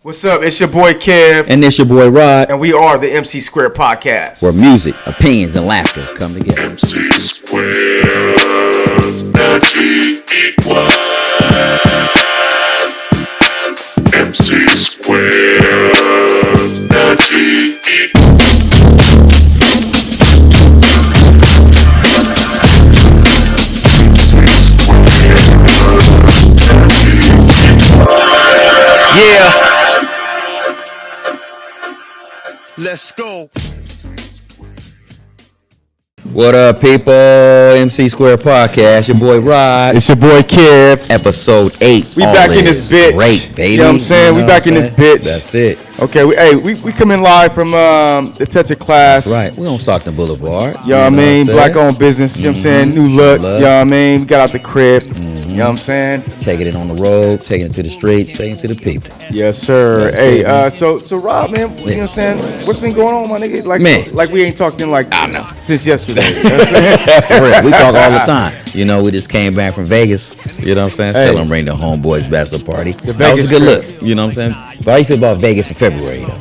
What's up? It's your boy Kev. And it's your boy Rod. And we are the McSquared Podcast. Where music, opinions, and laughter come together. MC squared, magic equals. MC squared, magic Yeah. Let's go. What up, people? McSquared Podcast. Your boy Rod. It's your boy Kev. Episode 8. We back in this bitch. Great, baby. You know what I'm saying? We back in this bitch. That's it. Okay, we coming live from the Touch of Class. That's right. We on Stockton Boulevard. You know what I mean? Black owned business. You know what I'm saying? New look. You know what I mean? We got out the crib. You know what I'm saying? Taking it on the road, taking it to the streets, taking it to the people. Yes, sir. That's hey, it, so Rob, man, you know what I'm saying? What's been going on, my nigga? Like we ain't talking since yesterday. You know what I'm saying? For real. We talk all the time. You know, we just came back from Vegas. You know what I'm saying? Celebrating the homeboys bachelor party. That was a good look. You know what I'm saying? But how you feel about Vegas in February, though?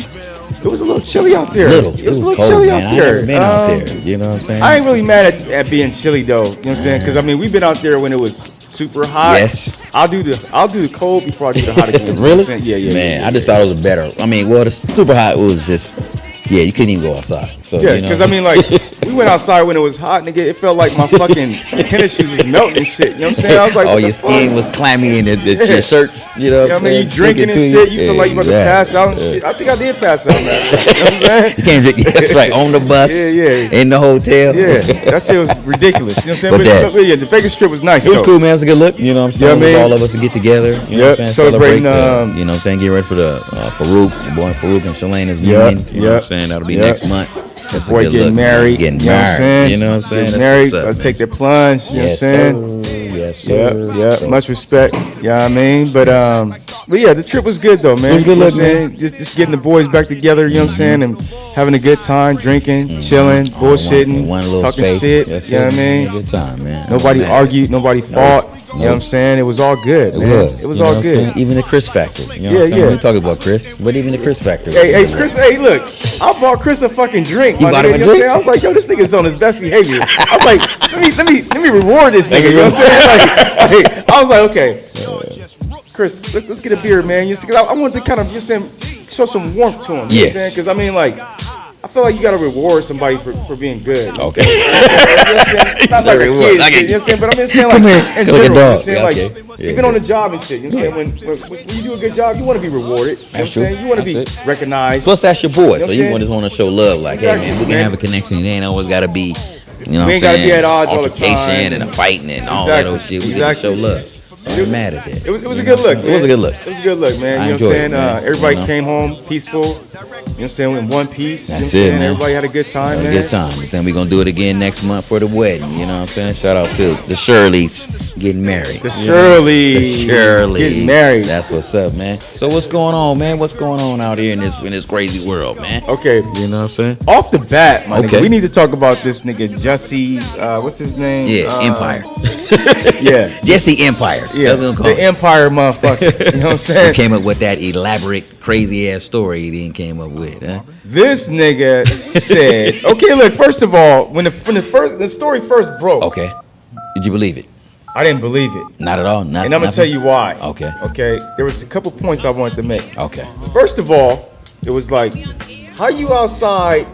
It was a little chilly out there. It was a little cold, chilly man. out there. I ain't never been out there. You know what I'm saying? I ain't really mad at being chilly though. You know what I'm saying? Because I mean, we've been out there when it was super hot. Yes. I'll do the cold before I do the hot again. Really? Yeah. Man, I just thought it was better. I mean, well, the super hot was just, you couldn't even go outside. So, yeah, because I mean, like, we went outside when it was hot, nigga. It felt like my fucking tennis shoes was melting and shit. You know what I'm saying? I was like, your skin was clammy and your shirts, you know what I'm saying? I mean, you drinking and shit, you feel like you about to pass out and shit. I think I did pass out, man. You know what I'm saying? You can't drink, that's right, on the bus, in the hotel. Yeah, that shit was ridiculous. You know what I'm saying? But yeah, the Vegas trip was nice. It was cool, man. It was a good look. You know what I'm saying? Yeah, all of us to get together. You know what I'm saying? Celebrating, you know what I'm saying? Get ready for the Farouk, your boy Farouk and Shalena's union. You know what I'm saying? That'll be next month. That's boy getting married. You know what I'm saying? Getting married. I'll take the plunge. You know what I'm saying? Yes, sir. Yeah. Much respect. You know what I mean? But yeah, the trip was good though, man. It was good, man. Just getting the boys back together. You know what I'm saying? And having a good time, drinking, chilling, bullshitting, talking shit. Yes, you know what I mean? Good time, man. Nobody argued. Nobody fought. You know what I'm saying? It was all good, man. It was all good. Even the Chris factor. You know what I'm saying? We talking about Chris, but even the Chris factor. Hey, Chris. Hey, look. I bought Chris a fucking drink. You bought him a drink? I was like, yo, this nigga's on his best behavior. I was like, let me reward this nigga. You know what I'm saying? Like, I was like, okay, Chris, let's get a beer, man. You see, I wanted to kind of show some warmth to him. You know what I'm saying? Because I mean, like, I feel like you gotta reward somebody for being good. Okay. Not like a kid, you know what I'm saying? But I'm just saying, like, in general, you know what I'm saying? Like, even on the job and shit, you know what I'm saying? When you do a good job, you want to be rewarded. You know what I'm saying? You want to be recognized. Plus, that's your boy, so you just want to show love. Like, hey, man, we can have a connection. It ain't always gotta be, you know what I'm saying? We ain't gotta be at odds all the time. And a fighting and all that old shit. We just show love. So I'm mad at that. It was a good look, man. It was a good look. It was a good look, man. You know what I'm saying? Everybody came home peaceful. You know what I'm saying? In one piece. That's you know it, man. Everybody had a good time, man. A good time. Then we're going to do it again next month for the wedding. You know what I'm saying? Shout out to the Shirleys getting married. The Shirleys. Getting married. That's what's up, man. So what's going on, man? What's going on out here in this crazy world, man? Okay. You know what I'm saying? Off the bat, my nigga, we need to talk about this nigga, Jesse, what's his name? Yeah, Empire. Yeah. Jesse Empire. Yeah, the Empire motherfucker. You know what I'm saying? Who came up with that elaborate, crazy-ass story he didn't came up with, huh? This nigga said, okay, look, first of all, when the story first broke. Okay. Did you believe it? I didn't believe it. Not at all? And I'm going to tell you why. Okay. Okay. There was a couple points I wanted to make. Okay. First of all, it was like, how you outside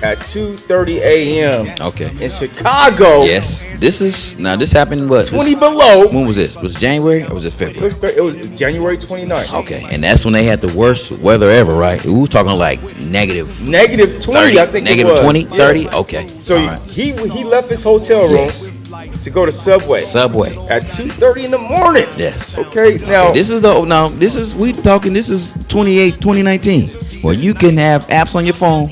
at 2:30 a.m. Okay. in Chicago? Yes. This happened what? 20 below. When was this? Was it January or was it February? It was January 29th. Okay. And that's when they had the worst weather ever, right? We were talking like negative 20, 30, I think negative it was. 20, 30? Okay. So he left his hotel room to go to Subway at 2:30 in the morning. Yes. Okay. Now this is 2019. Well, you can have apps on your phone.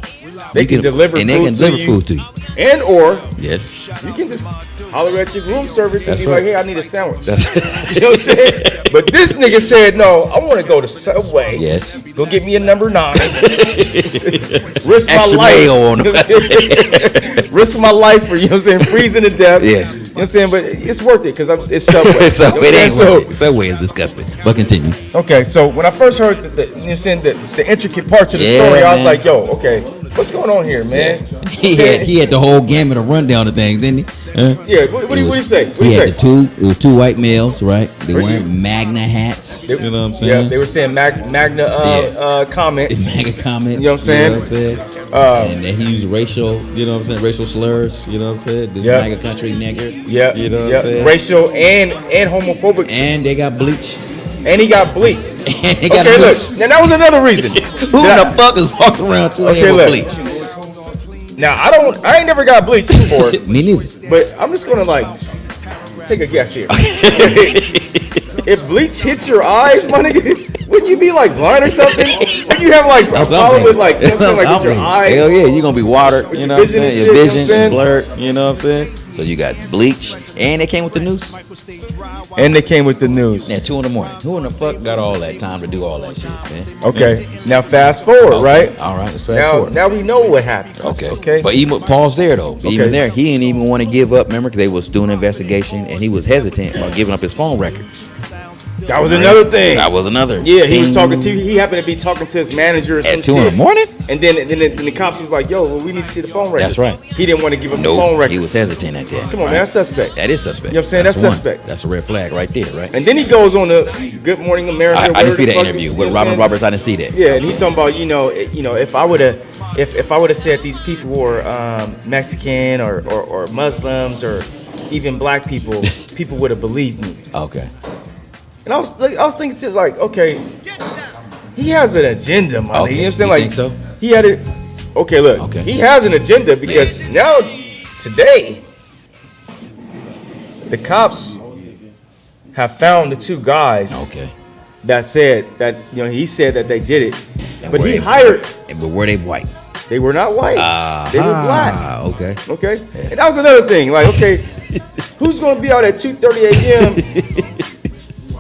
They can deliver food to you. And or yes, you can just holler at your room service and be like, hey, I need a sandwich. That's you know what I'm saying? But this nigga said, no, I want to go to Subway. Yes. Go get me a number 9. Risk extra my life. mayo on them. risk my life for, you know what I'm saying, freezing to death. Yes. You know what I'm saying? But it's worth it because it's Subway. So You know what it I'm ain't saying? worth it. Subway is disgusting. But continue. Okay, so when I first heard you know what I'm saying, the intricate parts of the Yeah, story, I was man. like, yo, okay, what's going on here, man? He had the whole gamut of rundown of things, didn't he? Yeah, what do you say? What do He you had say? it was two white males, right? They Were you- wearing Magna hats. They- You know what I'm saying? Yeah, they were saying Magna comments. Mega comments. You know what I'm saying? You know what I'm saying? And then he used racial, you know what I'm saying, racial slurs, you know what I'm saying? This Yeah. mega country nigger. Yeah, You know what yeah. I'm saying? Racial and homophobic. And they got bleach. And he got bleached. And he got Okay, bleached. look. Now that was another reason. Who the fuck is walking around 2 Okay, a.m. with look. bleach? Now I ain't never got bleached before, Me neither. but I'm just gonna like take a guess here. If bleach hits your eyes, my nigga, wouldn't you be like blind or something? Wouldn't you have like a That's what I'm problem with thinking. like, you know what I'm saying, like with your Hell eye? yeah, you're gonna be watered, With you your know what I'm vision and saying? shit, Your you know what I'm vision saying? is blurred, you know what I'm saying? So you got bleach, and they came with the news. And they came with the news. Yeah, 2 a.m. Who in the fuck got all that time to do all that shit, man? Okay, now fast forward, right? All right, let's fast forward. Now we know what happened. Okay. But even Paul's there though. Okay. Even there, he didn't even want to give up. Remember, 'cause they was doing an investigation, and he was hesitant about giving up his phone records. That was another thing. That was another. Yeah, he was thing. talking to. He happened to be talking to his manager or some At 2 shit. a.m. And then the cops was like, "Yo, well, we need to see the phone records." That's right. He didn't want to give him the No, phone records. he was hesitant at that. Come on, man, that's suspect. That is suspect. You know what I'm saying? That's one. suspect. That's a red flag right there, right? And then he goes on the Good Morning America. I whatever didn't see the that fuck interview it's- with you know what I'm Robert saying? Roberts. I didn't see that. Yeah, and he talking about if I would have said these people were Mexican or Muslims or even black people, people would have believed me. Okay. And I was thinking to like, okay, he has an agenda, man. Okay, You know what I'm saying? you Like think so? he had it. Okay, look, Okay. he has an agenda because now today the cops have found the two guys Okay. that said that he said that they did it, And but were he they- hired. But were they white? They were not white. They were black. Okay. Okay, Yes. and that was another thing. Like, okay, who's gonna be out at 2:30 a.m.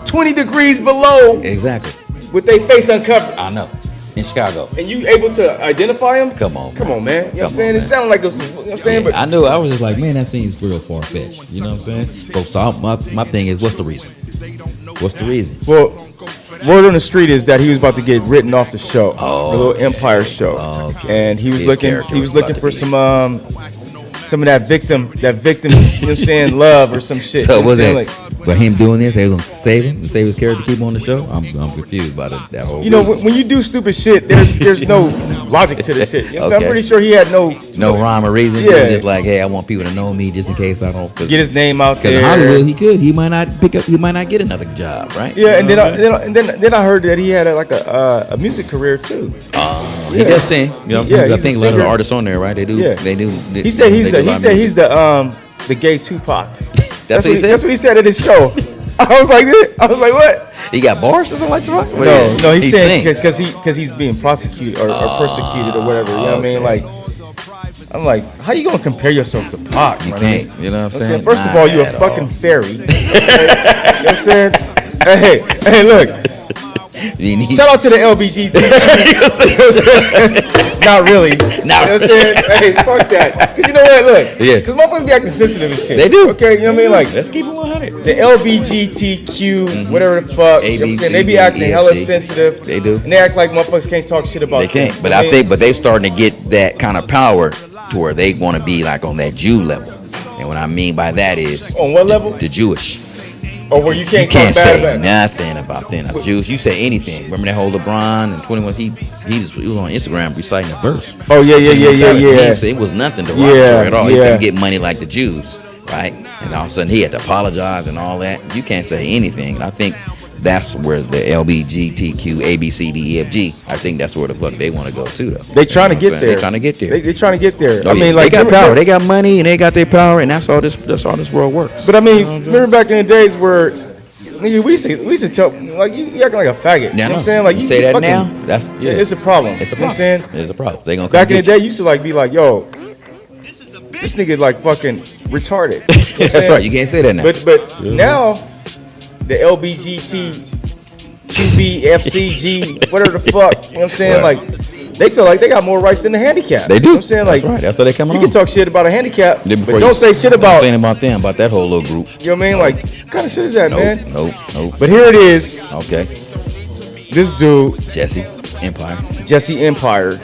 20 degrees below Exactly. with their face uncovered? I know. In Chicago. And you able to identify him? Come on, Come on, man. You know what I'm Come saying? on, It man. sounded like it was, you know what I'm saying? Yeah, But I knew. I was just like, man, that seems real far fetched. You know what I'm saying? So my thing is, what's the reason? What's the reason? well, word on the street is that he was about to get written off the show, Oh, the little Empire show, okay. and he was His looking character was for about to some of that victim, you know what I'm saying, love or some shit. So you know was what I'm it? saying? But him doing this, they gonna save him and save his character, keep him on the show. I'm confused by that whole. You know, reason. when you do stupid shit, there's no logic to the shit. You know what I'm saying? Okay. I'm pretty sure he had no no rhyme or reason. Yeah. He was just like, hey, I want people to know me just in case I don't. get his name out Because there. in Hollywood, he could. He might not pick up. He might not get another job, right? Yeah, and You know what I'm saying? then I heard that he had a music career too. He Yeah. does sing. You know what I'm Yeah, saying? I he's think a a lot of the singer. artists on there, right? They do. Yeah. They do. He said they do a lot of music. he's the gay Tupac. That's what he said? That's what he said at his show. I was like, what? He got bars or something like that. No, he's saying sings. because he's being prosecuted or persecuted or whatever. You know what I mean? okay. Like, I'm like, how you gonna compare yourself to Pac? You my can't. nigga? You know what I'm saying? First of Not all, you a at fucking all. fairy. You know what I'm saying? Hey, look. Shout out to the LBGT. Not really. No. You know what I'm saying? Hey, fuck that. Cause you know what? Look. Yeah. Cause motherfuckers be acting sensitive and shit. They do. Okay, you know what I mean? Like Let's keep it 100. the LBGTQ, whatever the fuck. You know what I'm saying? They be acting hella sensitive. They do. And they act like motherfuckers can't talk shit about They can't. them. But You know I what think, but they starting to get that kind of power to where they want to be like on that Jew level. And what I mean by that is On what level? the Jewish. Or where you You can't, can't talk say bad about it. nothing about them. Now, Jews, you say anything. Remember that whole LeBron and 21? He was on Instagram reciting a verse. Oh yeah. He didn't say it was nothing derogatory at all. He yeah. said get money like the Jews, right? And all of a sudden he had to apologize and all that. You can't say anything. And I think that's where the LBGTQ ABCDEFG. I think that's where the fuck they want to go to, though. They trying to You know get what I'm saying? there. They trying to get there. They trying to get there. Oh, I yeah. mean, like they got remember- power. They got money and they got their power, and that's all this world works. But I mean, remember back in the days where, nigga, we used to tell like you acting like a faggot. You know what I'm saying? Like you say that fucking- now, that's yeah. It's a problem. It's a You know what problem. I'm saying? It's a problem. They gonna Back in the come get day, used to like be like, yo, this nigga like fucking retarded. You know what I'm you. That's saying? right. You can't say that now. But now, the LBGT, QB, FCG, whatever the fuck, you know what I'm saying? Right. Like, they feel like they got more rights than the handicap. They do. You know what I'm saying? Like, that's right. That's what they coming you on. can talk shit about a handicap, Then but before don't you- say shit don't about, say anything about them, about that whole little group. you know what I mean? Like, what kind of shit is that, man? Nope. But here it is. Okay. This dude, Jesse Empire. Jesse Empire,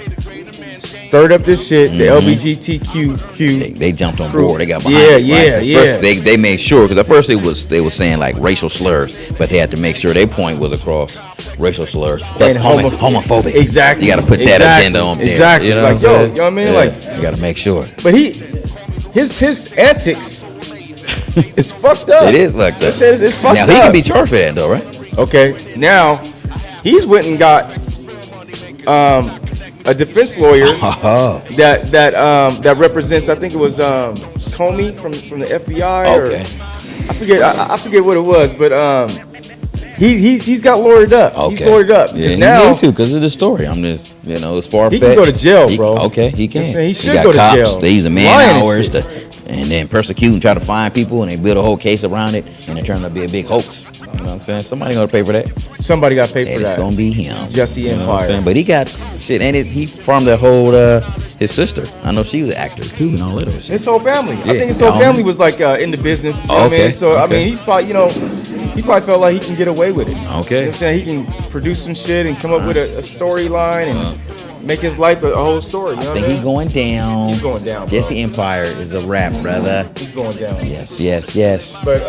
stirred up this shit, the LBGTQ. They jumped on Crew. board. They got behind Yeah, it. Right? yeah, 'Cause yeah. First they made sure, because at first they was saying like racial slurs, but they had to make sure their point was across racial slurs. Plus And homophobic. Exactly. You got to put that agenda on there. Exactly. You know Like, what yo, I'm you saying? know what I mean? Yeah, Like, you got to make sure. but his antics is fucked up. It is like You know what I'm that. saying? It's fucked Now up. he can be charged for that though, right? Okay, now he's went and got a defense lawyer Oh. that represents. I think it was Comey from the FBI. Okay. Or, I forget what it was, but he's got lawyered up. Okay. He's lawyered up. Yeah, he Now need to because of the story. I'm just, it's far he fetched. can go to jail, bro. Okay, he You know what I'm can. saying? He should got go to cops, jail. They use the man Lying and hours shit. and then persecute and try to find people, and they build a whole case around it, and it turned out to be a big hoax. You know what I'm saying? Somebody gonna pay for that. somebody got paid for And it's that. gonna be him. Jesse You know what I'm Empire. saying? But he got shit, and he farmed that whole his sister. I know she was an actor too, and all that other shit. His whole family. I Yeah. think his whole Yeah. family was like in the business. You know what I Okay. mean? So I Okay. mean, he probably felt like he can get away with it. You know Okay. what I'm saying? He can produce some shit and come up with a storyline and make his life a whole story. You I know think what I he's mean? going down. He's going down, bro. Jesse Empire is a rap, brother. He's going down. Yes. But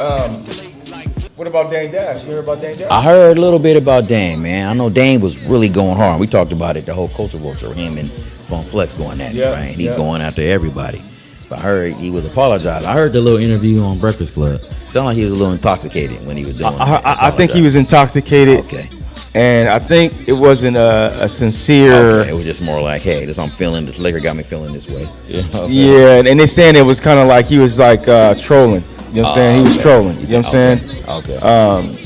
what about Dame Dash? You heard about Dame Dash? I heard a little bit about Dame, man. I know Dame was really going hard. We talked about it, the whole culture vulture, him and Funk Flex going at it, Yeah, right? He's yeah. going after everybody. But I heard he was apologizing. I heard the little interview on Breakfast Club. Sounded like he was a little intoxicated when he was doing it. I think he was intoxicated. Okay. And I think it wasn't a sincere. Okay, it was just more like, hey, this I'm feeling. This liquor got me feeling this way. You know what I'm saying? Yeah, and they're saying it was kind of like he was like trolling. You know what I'm saying? He was trolling. You know what I'm saying? Okay.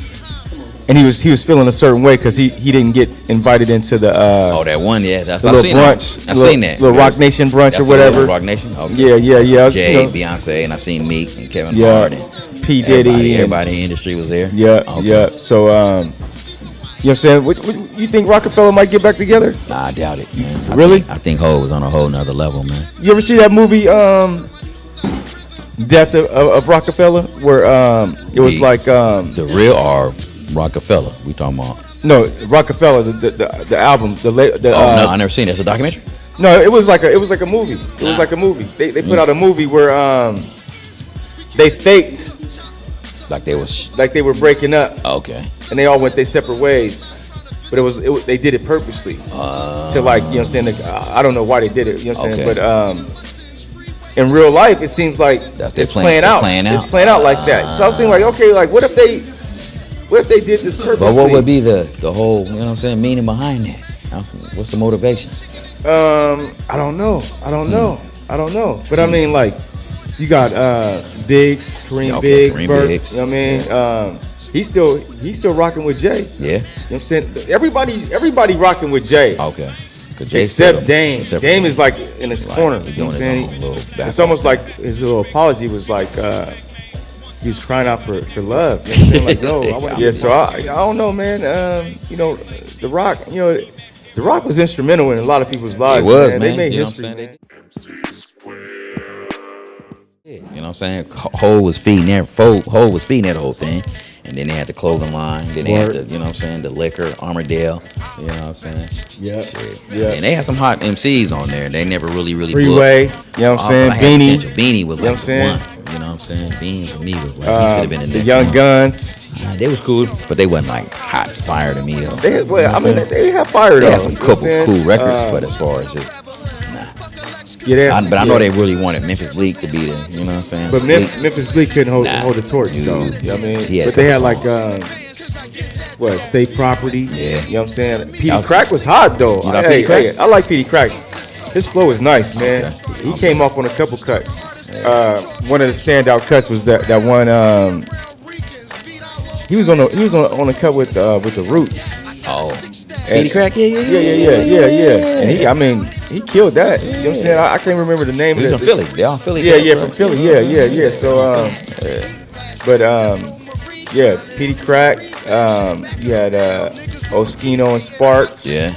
And he was feeling a certain way because he didn't get invited into the That one, yeah. That's the I've little seen brunch, that. I've seen that. little Rock Nation brunch That's or the whatever. little Rock Nation. Okay. Yeah. Jay, you know, Beyonce, and I seen Meek and Kevin Yeah. Hart and P. Diddy. Everybody in the industry was there. Yeah, Okay. yeah. So, you know what I'm saying? What, you think Rockefeller might get back together? Nah, I doubt it, man. Really? I think Ho was on a whole nother level, man. You ever see that movie, Death of Rockefeller, where it was The- like The real R Rockefeller. We talking about? no Rockefeller, the album, No, I never seen it. It's a documentary. no, it was like a movie. It was like a movie. They put out a movie where they faked Like they was. like they were breaking up Okay. and they all went their separate ways. But it was they did it purposely to like, you know what I'm saying, I don't know why they did it, you know what I'm saying, Okay. but in real life it seems like That's- it's they're playing out. playing out. It's playing out like that. So I was thinking like, okay, like what if they did this purposely? But what would be the whole, you know what I'm saying, meaning behind that? What's the motivation? I don't know. But I mean, like, you got Biggs, Kareem Okay, Biggs, Kareem Burt, Biggs. you know what I mean? He's still rocking with Jay. Yeah. You know what I'm saying? Everybody rocking with Jay. Okay. 'Cause Jay Except still- Dame. except- Dame is like in his Right, corner. he You know what I'm doing his saying? own little back It's almost off. like his little apology was like he was crying out for love. You know what I'm saying? Like, yo, I want, yeah. So I don't know, man. You know, The Rock. You know, The Rock was instrumental in a lot of people's lives. It was, man. man. They made You know history. what I'm Man. You know what I'm saying? Ho was feeding that. Ho was feeding that whole thing. And then they had the clothing line. Then they had the, you know what I'm saying, the liquor, Armadale. You know what I'm saying? Yeah. Shit. Yeah. And they had some hot MCs on there. They never really blew Freeway, up. you know what I'm Oh, saying? but I had Beanie. potential. Beanie was You know like what the I'm one. saying? You know what I'm saying? Beanie for me was like, he should have been in The there. Young Guns. They was cool, but they wasn't like hot fire to me though. They had, well, I mean, they have fire They though. had some You know what I'm saying? cool records, but as far as just, yeah, they had but I some- know yeah. they really wanted Memphis Bleak to be the, you know what I'm saying? But Bleak. Memphis Bleak couldn't hold Nah. the torch Dude. though. You know what I mean? He had But they a had couple like State Property. Yeah. You know what I'm saying? Petey That was- Crack was hot though. You like Hey, Petey Crack? hey, I like Petey Crack. His flow is nice, man. Okay. He came off on a couple cuts. One of the standout cuts was that one. He was on a cut with the Roots. Oh. And- Petey Crack? Yeah. And he killed that. You know what I'm saying? I can't remember the name He's of from it. Philly. They all Philly. Yeah, guys, yeah, right? from Philly. Yeah. So, yeah, Petey Crack. You had Oskino and Sparks. Yeah.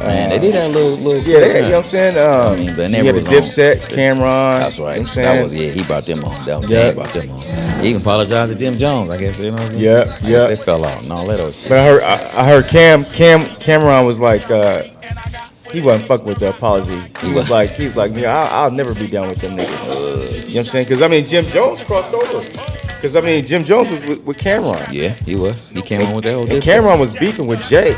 Man, they did that little. Yeah, you know what I'm saying? but you never had the was on. Dipset, Cameron. That's right. You know what I'm saying? That was he brought them on. That was Yeah. he brought them on. He even apologized to Jim Jones, I guess. You know what I mean? Yeah, I guess yeah. they fell out and all that other shit. But I heard Cameron was like, he wasn't fucking with the apology. He was like, yeah, I'll never be down with them niggas. You know what I'm saying? Because I mean, Jim Jones crossed over. Because I mean, Jim Jones was with Cameron. Yeah, he was. He came on with that whole And Cameron was beefing with Jay.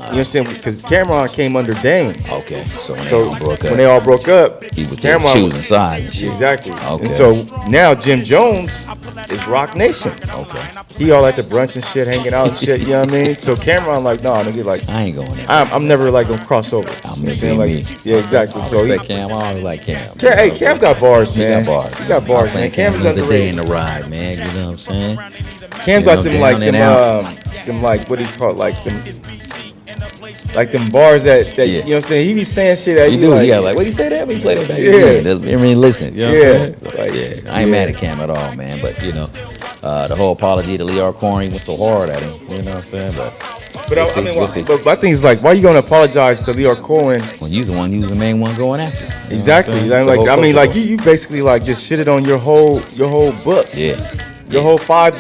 You know what I'm saying? Because Cameron came under Dame. Okay, so when they all broke up, he was Cameron choosing sides and shit. Exactly. Okay. And so now Jim Jones is Rock Nation. Okay. He all at the brunch and shit, hanging out and shit. You know what I mean? So Cameron like, nah, nigga, like, I ain't going there. I'm never like gonna cross over. I'm You know what being like, me. yeah, exactly. I So he, respect Cam. I always like Cam. Hey, Cam got bars, He man. got bars. He got bars, man. Cam is another day in underrated. the ride, man. You know what I'm saying? Cam You got know, them down like and out. them like what do you call it? Like them bars that Yeah. you know what I'm saying? He be saying shit that He you do. like, Yeah, like what he say that? We play that back. Yeah. I mean, listen. You know Yeah. what I'm saying? Like, Yeah. I ain't mad at Cam at all, man. But you know, the whole apology to Lear Corey went so hard at him. You know what I'm saying? But we'll see, I mean, we'll see. but I think it's like, why you gonna apologize to Lear Cohen? When you the main one going after. You know what I'm Exactly. saying? Like, It's a whole I mean, culture like you basically like just shitted on your whole book. Yeah. Your whole 5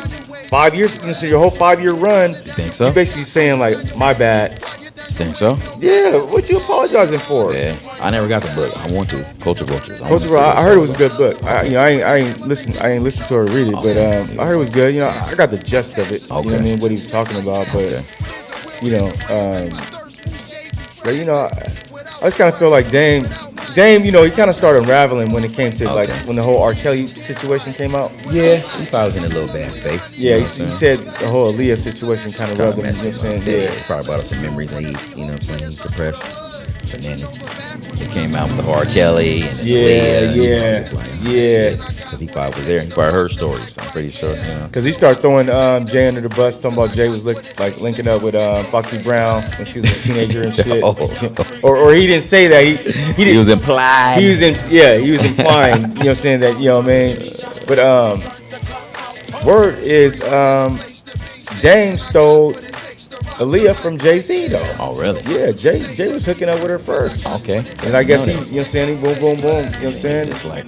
years, you know, so your whole 5-year run. You think so? You're basically saying like, my bad. Think so? Yeah, what you apologizing for? Yeah. I never got the book. I want to. Culture Vultures. I heard it was a good book. I ain't listened to her read it, but I heard it was good. You know, I got the gist of it. You know what I mean? What he was talking about, but you know, but you know, I just kind of feel like Dame, you know, he kind of started unraveling when it came to like when the whole R. Kelly situation came out. Yeah, he probably was in a little bad space. Yeah, he said the whole Aaliyah situation kind of rubbed him. You know what I'm saying? Yeah, he probably brought up some memories that he, you know what I'm saying, he suppressed. And then it came out with the R. Kelly and because he probably was there. He probably heard stories. I'm pretty sure. You know. Because he started throwing Jay under the bus, talking about Jay was linking up with Foxy Brown when she was a teenager and shit. or he didn't say that. He was implied. He was implying. You know what I'm saying, that, you know what I mean. But word is Dame stole Aaliyah from Jay-Z though. Oh really? Yeah, Jay was hooking up with her first. Okay. And I guess he, you know what I'm saying, he boom, boom, boom. You know what I'm saying? It's like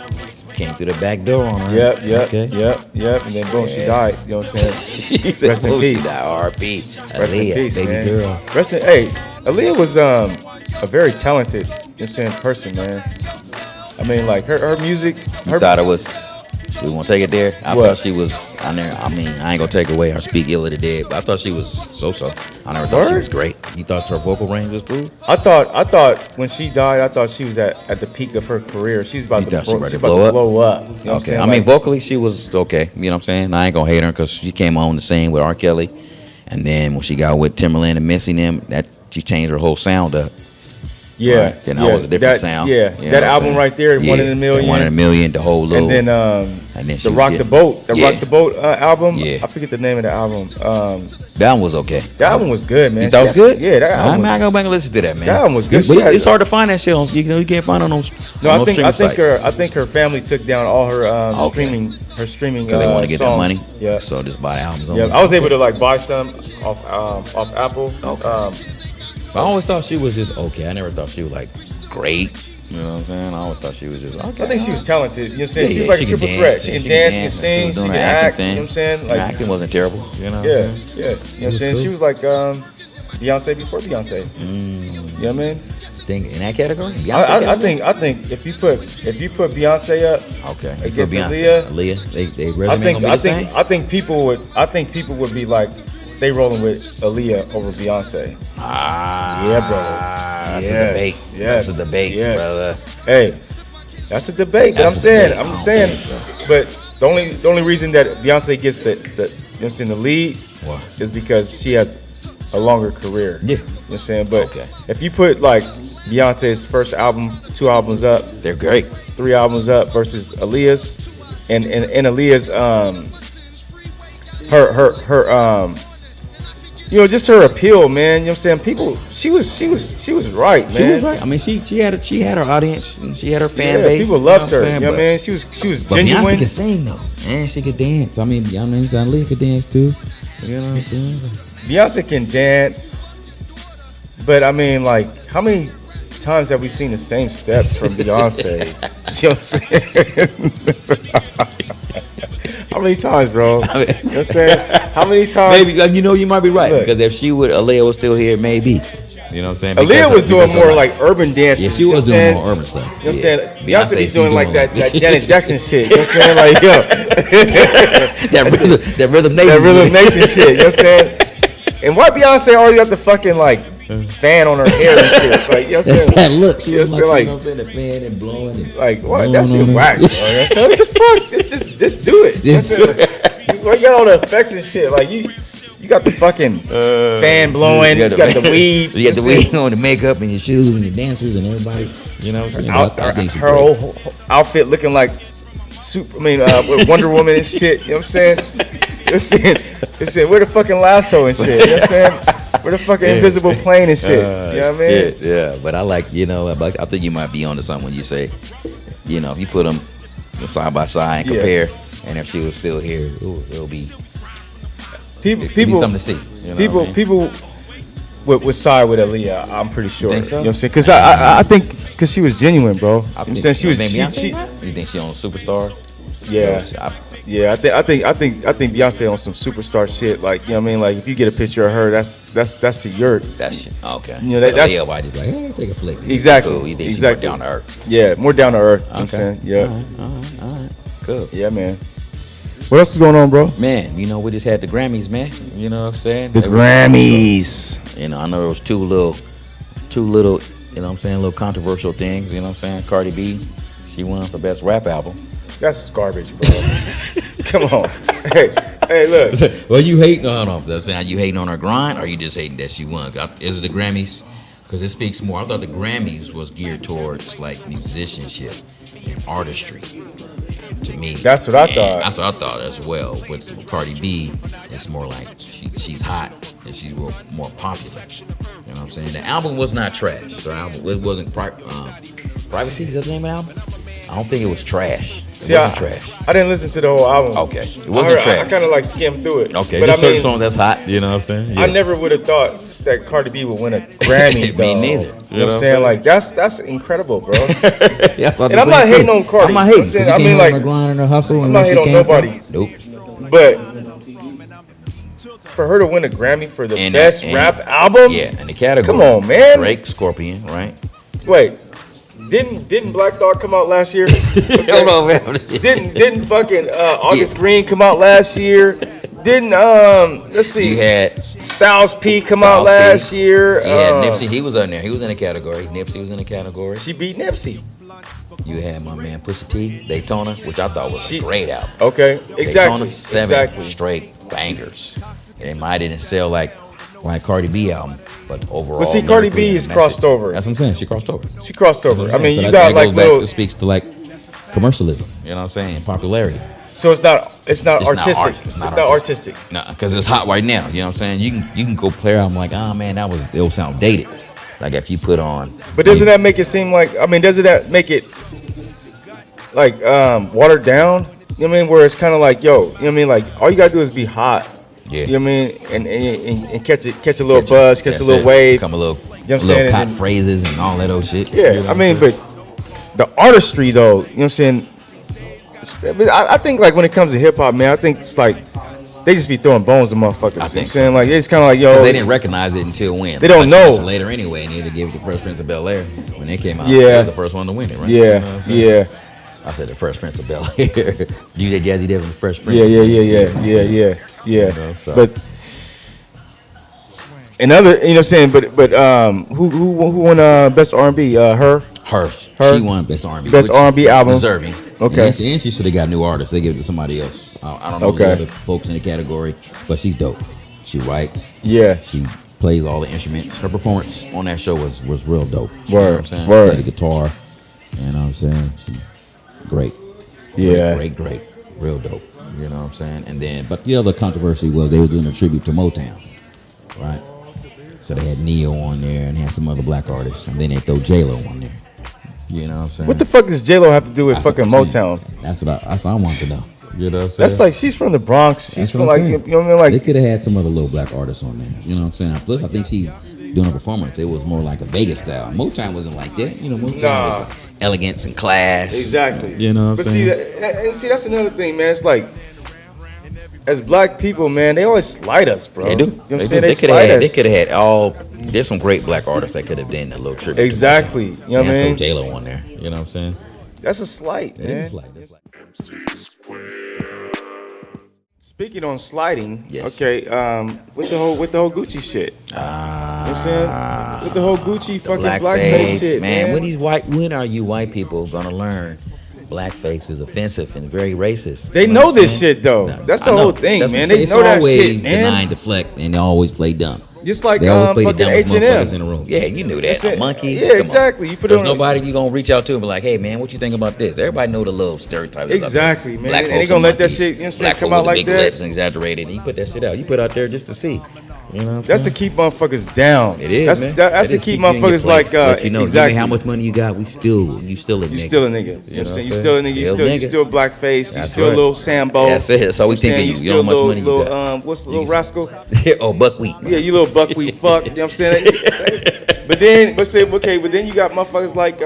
came through the back door on her. Yep. Okay. And then boom, she died. You know what I'm saying? He said, Rest in peace. R.P. Rest Aaliyah, in peace, baby man. girl. Aaliyah was a very talented, you know what I'm saying, person, man. I mean, like her music. You thought it was. We won't take it there. I What? thought she was. I mean, I ain't gonna take away or speak ill of the dead, but I thought she was so. I never thought she was great. You thought her vocal range was cool? I thought when she died, I thought she was at the peak of her career. She's about to blow up. You know what I'm Okay. saying? I mean, vocally, she was okay. You know what I'm saying? I ain't gonna hate her because she came on the scene with R. Kelly, and then when she got with Timberland and Missy them, that she changed her whole sound up. yeah. Right? Then that was a different sound. Yeah, You know that what I'm album saying? right there, One in a Million. 1 in a Million, the whole little. And then she the was Rock the getting- Boat, Yeah. Rock the Boat album. Yeah. I forget the name of the album. That one was okay. That album was good, man. You thought it was good? Yeah, that album. I'm not gonna go back and listen to that, man. That album was good. But She had- it's hard to find that shit on. You can't find it on those. No, on I those think streaming I think her family took down all her streaming because they want to get that songs. money. Yeah. So just buy albums. Yeah, only. I was able to like buy some off Apple. Okay. I always thought she was just okay. I never thought she was like great. You know what I'm saying? I always thought she was just okay. I think she was talented. You know what I'm saying? Yeah, She's yeah, like she a can triple dance. threat. She Yeah, can dance, she can sing, was she doing can her act. acting You know what I'm saying? Her Like, acting wasn't terrible. You know? yeah. You know what I'm saying? cool. She was like Beyonce before Beyonce. You know what I mean? Think in that category? I think if you put Beyonce up Okay. against Aaliyah, they resume I think gonna be the same? people would be like they rolling with Aaliyah over Beyonce. Yeah, brother. That's Yes, a debate. yes, That's a debate, yes. brother. Hey, that's a debate. But That's a debate. I don't think so. But the only reason that Beyonce gets the you know what I'm saying, the lead What? is because she has a longer career. Yeah. You know what I'm saying? But Okay. if you put like Beyonce's first album, 2 albums up, They're great. 3 albums up versus Aaliyah's and Aaliyah's her you know, just her appeal, man. You know what I'm saying? People, she was right, man. She was right. I mean, she had her audience. And she had her fan Yeah, base. people loved her. what I'm You know what I saying? mean? She was But genuine. Beyonce could sing though, and she could dance. I mean, Aaliyah could dance too. You know what I'm saying? Beyonce can dance, But I mean, like, how many times have we seen the same steps from Beyonce? You know what I'm saying? How many times, bro? You know what I'm saying? How many times? Maybe, like, you might be right. Look. Because if Aaliyah was still here, maybe. You know what I'm saying? Aaliyah was doing more like urban dances. Yeah, she was doing more urban stuff. You know what I'm saying? Yeah. Beyonce be doing like that Janet Jackson shit. You know what I'm saying? Like, yo. that rhythm nation. That Rhythm Nation shit. You know what I'm saying? And why Beyonce already got the fucking, like, fan on her hair and shit? Like, you know what I'm That's saying? that look. She You was know like, what I'm saying? the fan and blowing. And Like, what? blowing That shit on her. whack, bro. You know what I'm saying? What the fuck? Just do it. You know what I'm saying? Why you got all the effects and shit? Like, you got the fucking fan blowing. You got the weave. You got the weave on, the makeup, and your shoes, and your dancers, and everybody. You know what I'm saying? Her whole outfit looking like with Wonder Woman and shit. You know what I'm saying? You're saying, where the fucking lasso and shit? You know what I'm saying? Where the fucking invisible plane and shit? You know what I mean? Shit, yeah, but I like, I think you might be onto something when you say, if you put them side by side and compare, and if she was still here, it'll be something to see. People would side with Aaliyah. I'm pretty sure. You think so? You know what I'm saying? Because I think because she was genuine, bro. You know what I'm saying? She was. You think she on Superstar? Yeah. Yeah, I think Beyonce on some superstar shit. Like, you know what I mean? Like, if you get a picture of her, that's to your. That shit. Okay. You know, that's Aaliyah, why just like, hey, take a flick. exactly. Cool. You think exactly. she's more down to earth? Yeah, more down to earth. You know what I'm saying? Yeah. All right. Cool. Yeah, man. What else is going on, bro? Man, we just had the Grammys, man. You know what I'm saying? The Grammys. I know there was two little, little controversial things. You know what I'm saying? Cardi B, she won for best rap album. That's garbage, bro. Come on. Hey, look. Well, you hating on her. I'm saying, you hating on her grind, or you just hating that she won? Is it the Grammys? Because it speaks more. I thought the Grammys was geared towards like musicianship and artistry. To me, That's what I thought. That's what I thought as well. With Cardi B, it's more like she's hot and she's more popular. You know what I'm saying? The album was not trash. The album, it wasn't Privacy. Is that the name of the album? I don't think it was trash. It wasn't trash. I didn't listen to the whole album. Okay, it wasn't trash. I kind of like skimmed through it. Okay, but there's certain song that's hot. You know what I'm saying? Yeah. I never would have thought that Cardi B would win a Grammy. Me though. neither. You know what I'm saying? Like that's incredible, bro. That's what And I'm not hating on Cardi. I'm not You know hating. what I'm saying? I mean, like, her grind and her hustle. I'm not hating on nobody. Nope. But for her to win a Grammy for the best rap album, Yeah, in the category. Come on, man. Drake, Scorpion, right? Wait, didn't Black Dog come out last year? I don't know, man. Didn't fucking August Green come out last year? Didn't let's see, You had Styles P come out last year? You had Nipsey. He was on there. He was in the category. Nipsey was in the category. She beat Nipsey. You had my man Pusha T, Daytona, which I thought was a great album. Okay, exactly. Daytona, 7 straight bangers. It might didn't sell like Cardi B album, but overall. But see, Cardi B is crossed over. That's what I'm saying. She crossed over. She crossed over. I mean, So you that got like goes back, little. it speaks to like commercialism. You know what I'm saying? Popularity. So it's not artistic. art. It's not artistic. No, because it's hot right now. You know what I'm saying? You can go play her. I'm like, oh man, it'll sound dated. Like if you put on. But doesn't that make it seem like? I mean, doesn't that make it like watered down? You know what I mean? Where it's kind of like, yo, you know what I mean? Like all you gotta do is be hot. Yeah. You know what I mean? And catch a little buzz, catch a little wave. Come a little, You know what I'm little saying? cot phrases and all that old shit. Yeah, You know I mean, what I'm but the artistry though, you know what I'm saying? I think like when it comes to hip hop, man, I think it's like they just be throwing bones to motherfuckers. You know what I'm saying? Like it's kind of like, yo, because they didn't recognize it until when? They don't know. Later anyway, and they gave it to Fresh Prince of Bel-Air when they came out. Yeah. They was the first one to win it, right? You know what I'm saying? Yeah. I said the Fresh Prince of Bel-Air. DJ Jazzy Dev and the Fresh Prince. Yeah. You know, so. But another, you know what I'm saying? But who won best R&B? Her. She won best R&B. Best R&B album. Deserving. Okay. And she should have got new artists. They gave it to somebody else. I don't know the other folks in the category, but she's dope. She writes. Yeah. She plays all the instruments. Her performance on that show was real dope. Word. You know what I'm saying? Word. She played the guitar. You know what I'm saying? She great. Yeah. Great. Real dope. You know what I'm saying? And then, but the other controversy was they were doing a tribute to Motown, right? So they had Neo on there and they had some other black artists, and then they throw J-Lo on there. You know what I'm saying? What the fuck does J-Lo have to do with That's what fucking I'm saying. Motown? That's what I want to know. You know what I'm saying? That's like she's from the Bronx. She's That's from what like I'm you saying. know what I mean? They Like could have had some other little black artists on there. You know what I'm saying? Plus, I think she doing a performance, it was more like a Vegas style. Motown wasn't like that. You know, Motown Nah. was like elegance and class. Exactly. You know what I'm But see, saying? that's another thing, man. It's like, as black people, man, they always slight us, bro. They do. You know what I'm They saying? do. They They slight us. could have had all. There's some great black artists that could have done a little tribute. Exactly. You know what I Throw mean? J-Lo on there. You know what I'm saying? That's a slight, It man. is like that's like. Speaking on sliding, Yes. okay, with the whole Gucci shit. You know what I'm saying? With the whole Gucci fucking blackface shit, man. When are you white people gonna learn blackface is offensive and very racist? They You know what I'm this saying? shit though. No, That's the I know. whole thing, That's what man. I'm They saying. It's know that always shit, deny man. and deflect, and they always play dumb. Just like They always play the fucking dumbest H&M. motherfuckers in the room. Yeah, you knew that. That's A it. monkey. Yeah, Come on. exactly. You put it There's on- nobody you gonna reach out to and be like, hey man, what you think about this? Everybody know the little stereotypes. Exactly, man. Black And folks they gonna let that monkeys. shit, you know what I'm saying, Black come folk out with the like big that. lips and exaggerated, and you put that shit out. You put it out there just to see. You know what I'm That's to saying? keep motherfuckers down. It is, That's man. that's It to is keep you in your motherfuckers place. like Let you know, exactly. give me how much money you got, you still a nigga. You still a nigga. You know what I'm saying? You still a nigga. You still blackface. You That's still a right. little Sambo. That's it. That's all we You know what I'm think of saying? you. You know how much still money you little, got. what's the little rascal? Oh, buckwheat. Yeah, you little buckwheat fuck. You know what I'm saying? but then you got motherfuckers like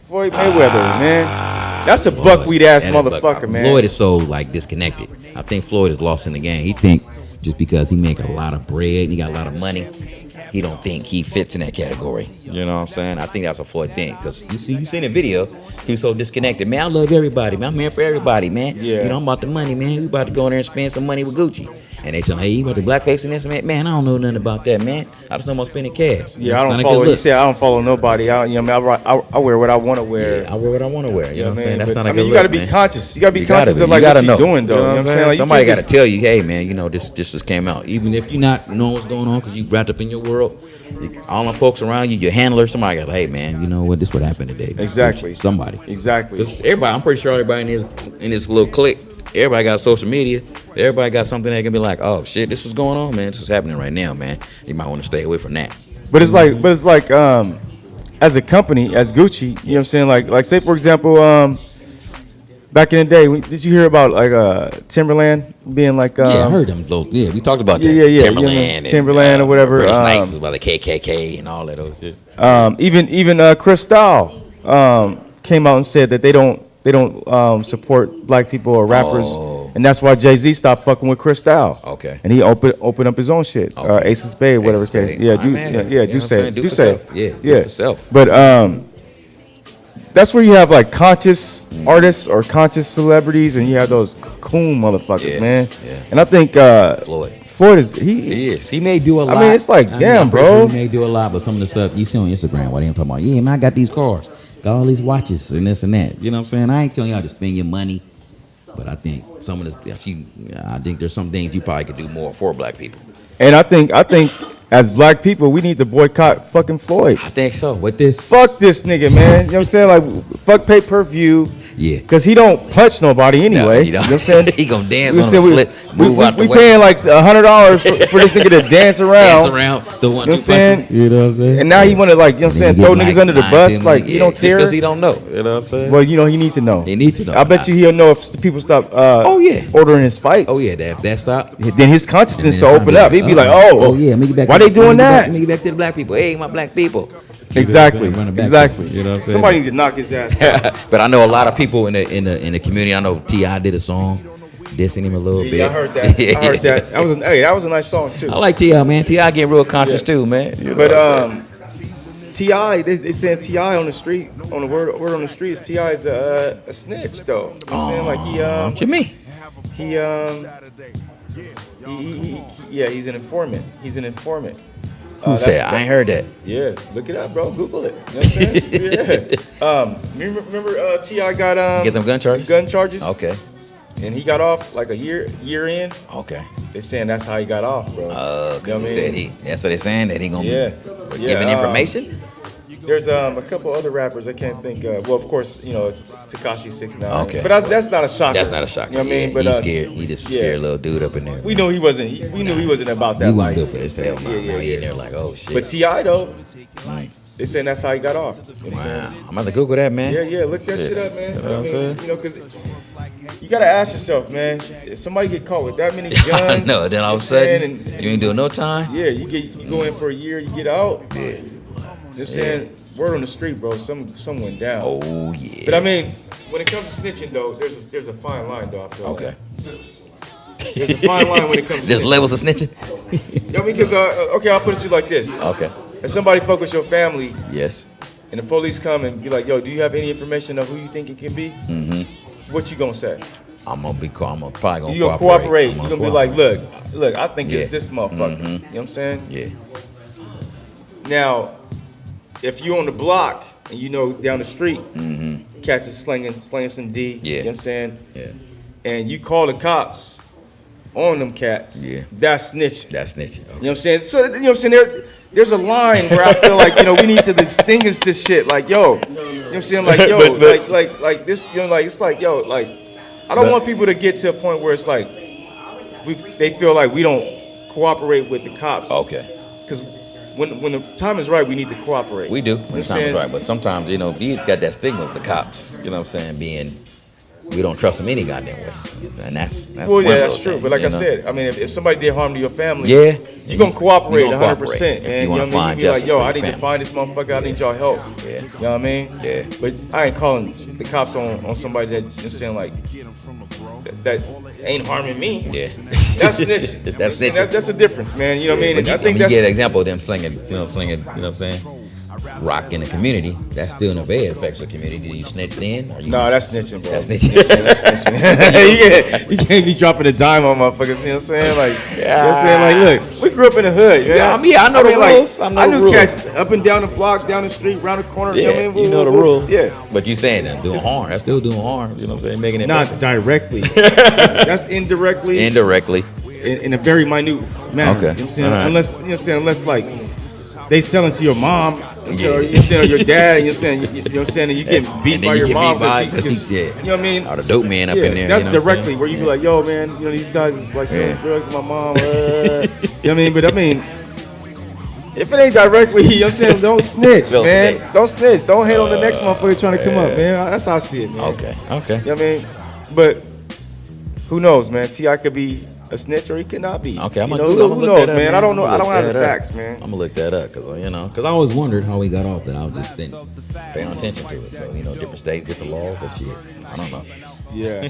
Floyd Mayweather, man. That's a buckwheat ass That is motherfucker, man. Floyd is so like disconnected. I think Floyd is lost in the game. He thinks just because he make a lot of bread and he got a lot of money, he don't think he fits in that category. You know what I'm saying? I think that's a Floyd thing. Because you seen the video, he was so disconnected. Man, I love everybody, man. I'm here for everybody, man. Yeah. You know, I'm about the money, man. We about to go in there and spend some money with Gucci. And they tell him, hey, you about to blackface in this, man? Man, I don't know nothing about that, man. I just know I'm spending cash. Yeah, I It's don't not a follow. good He look. said I don't follow nobody. You know what I mean? I wear what I want to wear. Yeah, I wear what I want to wear. You know what I'm saying? That's But, not a good you got to look, be man. conscious. You got to be You gotta conscious be. of like You gotta what know. you're doing, though. You You know what I'm saying? Like, you Somebody can't got to tell you, hey man, you know this just came out. Even if you're not knowing what's going on because you wrapped up in your world, all the folks around you, your handler, somebody got, hey man, you know what? This what happened today. Exactly. Somebody. Exactly. Just everybody. I'm pretty sure everybody in this little clique. Everybody got social media. Everybody got something that can be like, oh shit, this is going on, man. This is happening right now, man. You might want to stay away from that. But it's like as a company, as Gucci, you know what I'm saying? Like say for example, back in the day, did you hear about like Timberland being like Yeah, I heard them. Yeah, we talked about that. Yeah. Timberland, Timberland or whatever. British Knights was about the KKK and all that other shit. even Cristal came out and said that they don't support black people or rappers, and that's why Jay-Z stopped fucking with Cristal. Okay. And he opened up his own shit, Okay. Ace of Spades, whatever. Ace of Spades. Yeah, My man. You know do what I'm say saying? it. Do Do for say it. self. Yeah, do for self. But that's where you have like conscious artists or conscious celebrities, and you have those coon motherfuckers, Yeah, man. yeah. And I think Floyd is He is. He may do a lot. mean, it's like, damn, I'm pretty bro. sure He may do a lot, but some of the stuff you see on Instagram, what I'm talking about, yeah, man, I got these cars, got all these watches, and this and that. You know what I'm saying? I ain't telling y'all to spend your money, but I think some of this, I think there's some things you probably could do more for black people. And I think as black people, we need to boycott fucking Floyd. I think so. With this, Fuck this nigga, man. You know what I'm saying? Like, fuck pay-per-view. yeah. Because he don't punch nobody anyway. he don't. You know what I'm saying? He gonna dance You on know him, what I'm slip, saying? move out the we way. paying like $100 for this nigga to dance around. Dance around the 1-2 You know what I'm saying? punches. You know what I'm saying? And now he want to like, you know what I'm saying, throw niggas under the bus. Like, you don't care. because he don't know. You know what I'm saying? Well, you know, he need to know. He need to know. I bet you he'll know if the people stop ordering his fights. Oh yeah, if that stop. Then his consciousness And will then open up. He'd be like, oh yeah, make it back. why they doing that? Make it back to the black people. Hey, my black people. Exactly. Run it back Exactly. to them, you know what I'm saying? Somebody need to knock his ass out. But I know a lot of people in the community. I know T.I. did a song dissing him a little bit. Yeah, I heard that. I heard that. That was a nice song too. I like T.I., man. T.I. getting real conscious too, man. You know But what I'm saying? T.I., they saying T.I. on the street, on the word on the street is T.I. is a snitch though. You know what I'm saying? Like What you mean? he's an informant. He's an informant. Who said? I ain't heard that. Yeah, look it up, bro. Google it. You know what I'm saying? Yeah. Remember T.I. got Get them gun charges? gun charges. Okay. And he got off like a year in. Okay. They saying that's how he got off, bro. Because You know he what I said mean? that's what they're saying, that he gonna Yeah. be giving information. There's a couple other rappers I can't think of. Well, of course, you know, Tekashi 6ix9ine. Okay. But that's not a shocker. That's not a shocker. You know what I mean? Yeah, But he's scared. He just a scared little dude up in there. we knew he wasn't. We knew he wasn't about that. He wasn't life. good for this. Hell no. Yeah. He in there like, oh shit. But T.I. though, Right. they saying that's how he got off. You know what I'm Wow. saying? I'm about to Google that, man. Yeah, look that shit up, man. You know what I'm saying? You know, because you gotta ask yourself, man. If somebody get caught with that many guns, No, then all of a sudden you ain't doing no time. Yeah, you go in for a year, you get out. Yeah. Just saying, word on the street, bro. Some went down. Oh yeah. But I mean, when it comes to snitching, though, there's a fine line, though. I feel Okay. Like. There's a fine line when it comes to There's snitching. levels of snitching. You know, because okay, I'll put it to you like this. Okay. If somebody fuck with your family Yes. and the police come and be like, yo, do you have any information of who you think it can be? Mm-hmm. What you gonna say? I'm probably gonna You gonna cooperate? You gonna be like, look, I think it's this motherfucker. You know what I'm saying? Yeah. Now, if you're on the block and you know down the street, cats is slinging some D. Yeah. You know what I'm saying? Yeah. And you call the cops on them cats. Yeah. That's snitching. That's snitching. You know what I'm saying? So, you know what I'm saying? There's a line where I feel like, we need to distinguish this shit. Like, yo, you know what I'm saying? Like, yo, like this, like, it's like, yo, like, I don't want people to get to a point where it's like, they feel like we don't cooperate with the cops. Okay. Because when the time is right, we need to cooperate. We do. You know When the time is right. But sometimes, these got that stigma of the cops. You know what I'm saying? Being, we don't trust them any goddamn way. And that's Well, one yeah, of that's those true. things, But like you I know? said, I mean, if somebody did harm to your family, Yeah. you're going to cooperate You gonna 100%, cooperate man. if you You know wanna what I mean? find You be like, justice yo, for I your need to family. find this motherfucker. I need y'all help. Yeah. You know what I mean? Yeah. But I ain't calling the cops on somebody that just saying like that ain't harming me. Yeah. That's snitching. That's snitching. That's a difference, man. You know what I mean? But And I think you that's get an example of them slinging, you know what I'm saying? Rock in the community. That's still in a way it affects the community. Do you snitch then? Or you no, that's snitching, bro. That's snitching. That's snitching. you can't be dropping a dime on motherfuckers. You know what I'm saying? Like, you know what I'm saying? Like, look, we grew up in the hood, man. Yeah, I know the rules. I knew cats up and down the block, down the street, around the corner. Yeah, You know what I mean? you know the rules. Yeah. But you saying that doing harm. That's still doing harm. You know what I'm saying? Making it Not better. directly. That's indirectly. Indirectly. In a very minute manner. Okay. You know what I'm saying? All right. Unless, you know what I'm saying? Unless, like, they selling to your mom, Yeah. or you're saying, or your dad, and you're saying, you know what I'm saying, and you getting beat And then by you your get mom. beat by 'cause because he you know what I mean? Or the dope man up in there. That's you know what I'm directly saying? where you be like, yo, man, these guys is like selling Yeah. drugs to my mom. You know what I mean? But I mean, if it ain't directly, you know what I'm saying, don't snitch, Don't man. snitch. Don't snitch. Don't hate on the next motherfucker trying to come up, man. That's how I see it, man. Okay. You know what I mean? But who knows, man? T.I. could be a snitch or he could not be. Okay, who knows, man? I don't know. I don't have the facts, man. I'm gonna look that up because Because I always wondered how he got off that. I was just thinking. paying attention to it. So different states, different laws, but shit, I don't know. Yeah.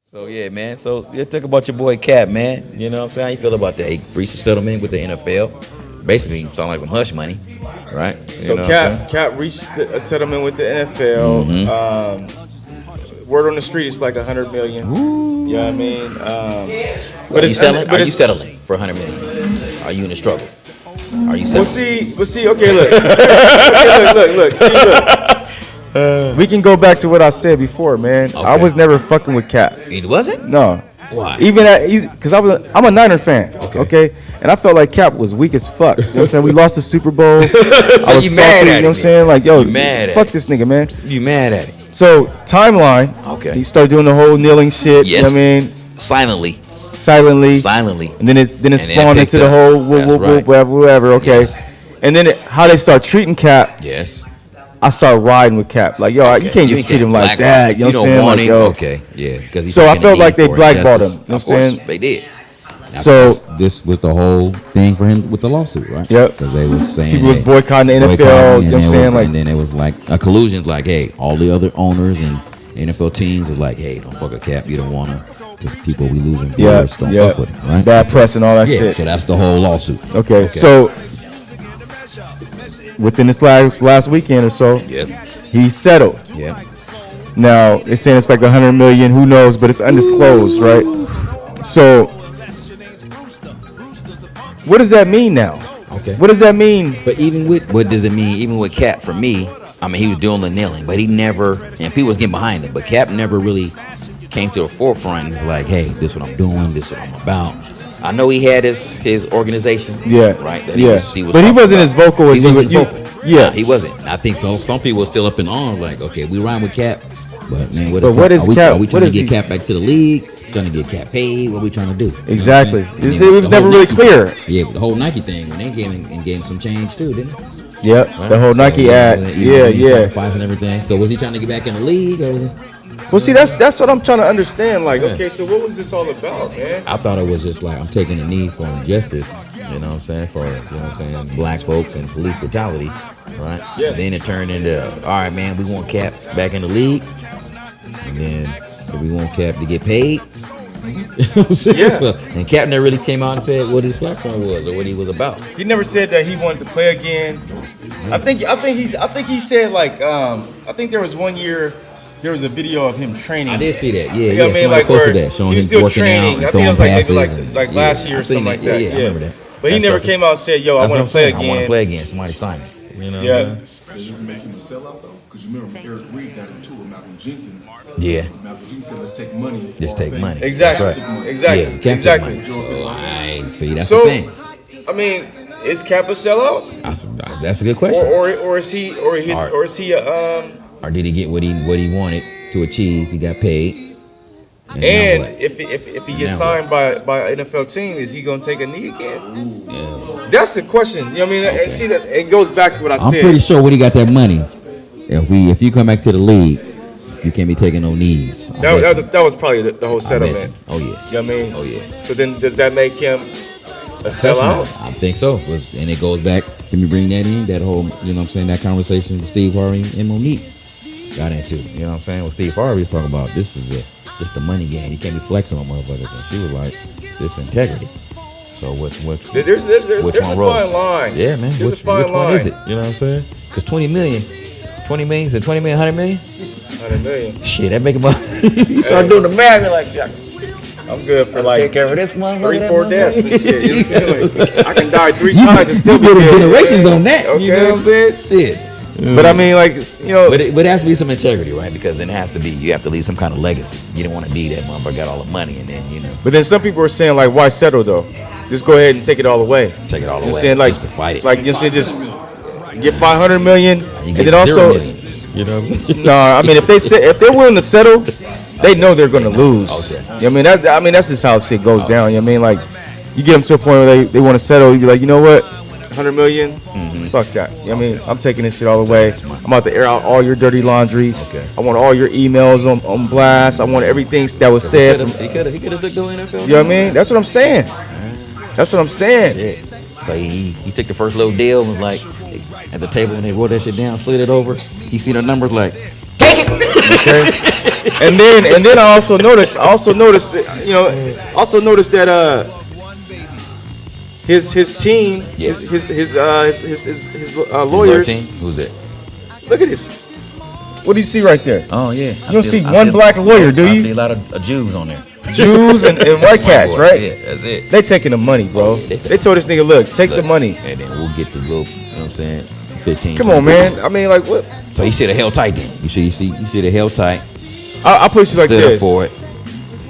So yeah, man. So yeah, talk about your boy Cap, man. You know what I'm saying? How you feel about that? He reached a settlement with the NFL. Basically, sound like some hush money, right? So Cap reached a settlement with the NFL. Word on the street is like $100 million. You know what I mean? But are you selling? Are you settling for $100 million? Are you in a struggle? Are you selling? We'll see. Okay, look. Look. See, look. We can go back to what I said before, man. Okay. I was never fucking with Cap. It wasn't? No. Why? Even because I'm a Niner fan. Okay. And I felt like Cap was weak as fuck. You know what I'm saying? We lost the Super Bowl. I was you salty, mad at you know him, what I'm saying? Like, yo, You mad at fuck him. this nigga, man. You mad at it? So timeline. Okay. He started doing the whole kneeling shit. Yes. You know what I mean? Silently. Silently. And then it it spawned picked into the up. whole That's right. whatever. Okay. Yes. And then how they start treating Cap, Yes. I start riding with Cap. Like, yo, you can't just treat him like that. You know what I'm saying? Like, yo. Okay. Yeah. Because So I felt like they blackballed him. You know what I'm saying? They did. So This was the whole thing for him with the lawsuit, right? Yep. Because they was saying people was boycotting the NFL. boycotting, You know what I'm saying? Like, and then it was like a collusion. Like, hey, all the other owners and NFL teams was like, hey, don't fuck with Cap. You don't want to. Because people we losing viewers don't fuck with him, right? Bad press and all that Yeah. shit. So that's the whole lawsuit. Okay, so within this last weekend or so, Yep. he settled. Yeah. Now they're saying it's like $100 million. Who knows? But it's undisclosed, right? So, what does that mean now? Okay. What does that mean? But even with what does it mean? Even with Cap, for me, I mean, he was doing the kneeling, but he never, and people was getting behind him. But Cap never really came to the forefront. He's like, hey, this is what I'm doing. This is what I'm about. I know he had his organization. Yeah. Right. That Yeah. But he wasn't as vocal as he wasn't you. vocal. Yeah. Nah, he wasn't. I think so. Some people were still up in arms, like, okay, we rhyme with Cap, but man, But what is Cap? Are we What trying to is get he? Cap back to the league? Trying to get Cap paid? What are we trying to do? You know what I'm Exactly. saying? And It then was the never whole really Nike clear. thing. Yeah, the whole Nike thing when they gave him some change too, didn't it? Yep, Right? the whole Nike ad. Yeah. Fights and everything. So was he trying to get back in the league? Or was he? Well, see, that's what I'm trying to understand. Like, okay, so what was this all about, man? I thought it was just like I'm taking a knee for injustice. You know what I'm saying? For black folks and police brutality, right? Yeah. And then it turned into, all right, man, we want Cap back in the league, and then we want Cap to get paid. You know what I'm saying? Yeah. So, and Cap never really came out and said what his platform was or what he was about. He never said that he wanted to play again. I think he said like I think there was one year there was a video of him training. I did see that. You know Yeah. what I mean? Somebody Like posted where that, showing he him was still working training. out, I and think it was throwing like maybe passes, like last year or I seen something like that. Yeah, I remember that. But he That never stuff came is- out and said, "Yo, I That's what want I'm to play saying. I want to again." play again. Somebody sign me. You know? Yeah. Does this make him a sellout though? Because you remember Eric Reed got into it with Malcolm Jenkins. Yeah. Malcolm Jenkins said, "Let's take money." Just take money. Exactly. That's right. Exactly. Yeah, Cap took Exactly. money. So I see. That's So, the thing. I mean, is Cap a sellout, That's a good question. or is he or is he Or did he get what he wanted to achieve? He got paid. now and what? if he gets Now signed by an NFL team, is he gonna take a knee again? Yeah. That's the question. You know what I mean? Okay. And see that it goes back to what I I'm said. pretty sure when he got that money, if you come back to the league, you can't be taking no knees. I bet you. That was probably the whole I setup, bet man. you. Oh yeah. You know what I mean? Oh yeah. So then, does that make him a sellout? I think so. And it goes back. Let me bring that in. That whole, you know what I'm saying, that conversation with Steve Harvey and Monique got into. You know what I'm saying? What Steve Harvey was talking about. This is the money game. You can't be flexing on motherfuckers. And she was like, this integrity. So which There's which a one fine rolls? line. Yeah, man. There's Which a fine one line. is it? You know what I'm saying? Because 20 million, said 20 million, 100 million? 100 million. Shit, that make about. You start doing the math, you're like, yeah, I'm good for take like care of this one. 3-4 deaths and shit. You know what I'm saying? Like, I can die 3 times and still You be building good. generations on that. Okay. You know what I'm saying? Shit. But I mean, like, you know, But there has to be some integrity, right? Because it has to be. You have to leave some kind of legacy. You don't want to be that motherfucker got all the money and then but then some people are saying like, why settle though? Just go ahead and take it all away. take it all You know what away I'm saying? Like, just to fight it. like you know what I'm saying, just get 500 million, you and get then 0 also, millions. You know what I mean? no, I mean if they're willing to settle, they know they're gonna lose. Okay. You know what I mean? That's just how shit goes down. You know what I mean? Like, you get them to a point where they want to settle. You be like, you know what? 100 million. Fuck that. You know what I mean? I'm taking this shit all the way. I'm about to air out all your dirty laundry. Okay. I want all your emails on blast. I want everything that was said. He could have took the NFL. You know what I mean? That's what I'm saying. That's what I'm saying. Shit. So he took the first little deal and was like at the table when they wrote that shit down, slid it over. He seen the numbers like, Okay. And then I also noticed that his team, Yes. his lawyers. Who's that? Look at this. What do you see right there? Oh yeah. You don't see one black lawyer, do I see you? a lot of Jews on there. Jews and white cats, Boy, right? Yeah, that's it. They taking the money, bro. They told this nigga, look, take the Look, money. and then we'll get the little. You know what I'm saying? 15. Come on, 20%. man. I mean, like, what? So he should have held tight then. You see the held tight. I'll put you like Stood up this. for it.